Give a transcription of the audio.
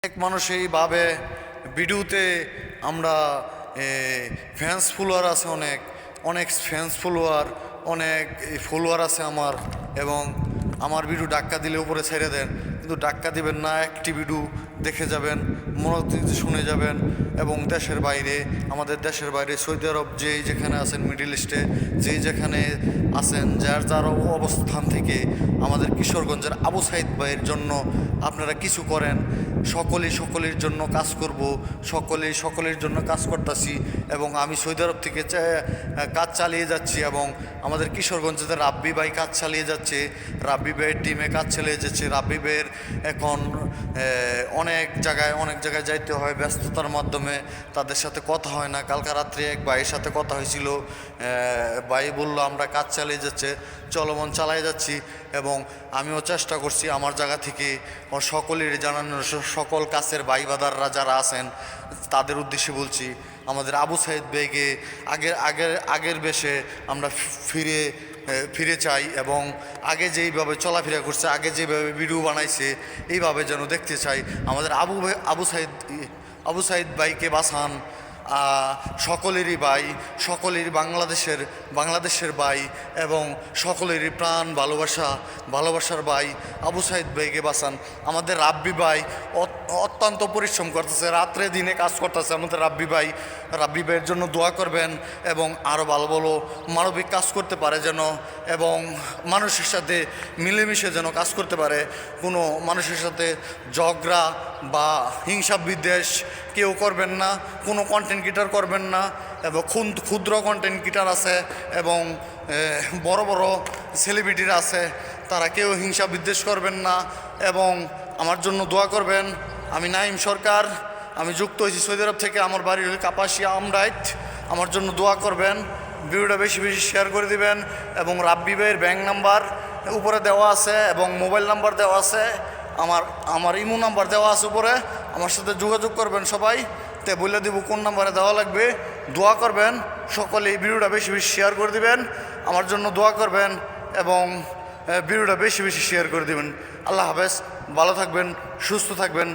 অনেক মানুষ এইভাবে ভিডিওতে আমরা ফ্যান্স ফলোয়ার আছে, অনেক অনেক ফ্যান্স ফলোয়ার, অনেক ফলোয়ার আছে আমার, এবং আমার ভিডিও ডাক্কা দিলে উপরে ছেড়ে দেন, কিন্তু ডাক্কা দিবেন না, একটি ভিডিও দেখে যাবেন, মনোযোগ দিয়ে শুনে যাবেন। এবং দেশের বাইরে, আমাদের দেশের বাইরে সৌদি আরব যেই যেখানে আছেন, মিডল ইস্টে যেই যেখানে আছেন, যার যার অবস্থান থেকে আমাদের কিশোরগঞ্জের আবু সাইদ ভাইয়ের জন্য আপনারা কিছু করেন। সকলের জন্য কাজ করব, সকলের জন্য কাজ করতেছি, এবং আমি সৌদি আরব থেকে কাজ চালিয়ে যাচ্ছি, এবং আমাদের কিশোরগঞ্জের রাব্বি ভাই কাজ চালিয়ে যাচ্ছে, রাব্বি ভাইয়ের টিমে কাজ চালিয়ে যাচ্ছে। রাব্বি ভাইয়ের এখন অনেক জায়গায় যাইতে হয়, ব্যস্ততার মাধ্যমে তাদের সাথে কথা হয় না। কালকা রাত্রে এক ভাইয়ের সাথে কথা হয়েছিল, ভাই বলল আমরা কাজ চালিয়ে যাচ্ছে, চলমান চালিয়ে যাচ্ছি, এবং আমিও চেষ্টা করছি আমার জায়গা থেকে সকলের জানানো, সকল কাছের ভাই বাদাররা যারা আছেন তাদের উদ্দেশ্যে বলছি, আমাদের আবু সাইদ ভাইকে আগের বেশে আমরা ফিরে চাই, এবং আগে যেইভাবে চলাফেরা করছে, আগে যেভাবে ভিডিও বানাইছে, এইভাবে যেন দেখতে চাই। আমাদের আবু সাইদ ভাইকে বাঁচান, সকলেরই ভাই, সকলেরই বাংলাদেশের ভাই, এবং সকলেরই প্রাণ ভালোবাসার ভাই আবু সাইদ ভাইকে বাঁচান। আমাদের রাব্বি ভাই অত্যন্ত পরিশ্রম করতেছে, রাত্রে দিনে কাজ করতেছে। আমাদের রাব্বি ভাইয়ের জন্য দোয়া করবেন, এবং আরও ভালো মানবিক কাজ করতে পারে যেন, এবং মানুষের সাথে মিলেমিশে যেন কাজ করতে পারে। কোনো মানুষের সাথে ঝগড়া বা হিংসা বিদ্বেষ কেউ করবেন না, কোনো কন্টেন্ট ক্রিয়েটর করবেন না, এবং ক্ষুদ্র কন্টেন্ট ক্রিয়েটর আছে এবং বড় সেলিব্রিটিরা আছে, তারা কেউ হিংসা বিদ্বেষ করবেন না, এবং আমার জন্য দোয়া করবেন। আমি নাইম সরকার, আমি যুক্ত হয়েছি সৌদি আরব থেকে, আমার বাড়ি হল কাপাসিয়া আমরাইট। আমার জন্য দোয়া করবেন, ভিডিওটা বেশি শেয়ার করে দিবেন, এবং রাব্বি ভাইয়ের ব্যাঙ্ক নাম্বার উপরে দেওয়া আছে, এবং মোবাইল নাম্বার দেওয়া আছে, আমার ইমো নাম্বার দেওয়া আছে উপরে, আমার সাথে যোগাযোগ করবেন সবাই, তে বলে দিব কোন নাম্বারে দেওয়া লাগবে। দোয়া করবেন সকলে, এই ভিডিওটা বেশি শেয়ার করে দিবেন, আমার জন্য দোয়া করবেন, এবং ভিডিওটা বেশি শেয়ার করে দিবেন। আল্লাহ হাফেজ, ভালো থাকবেন, সুস্থ থাকবেন।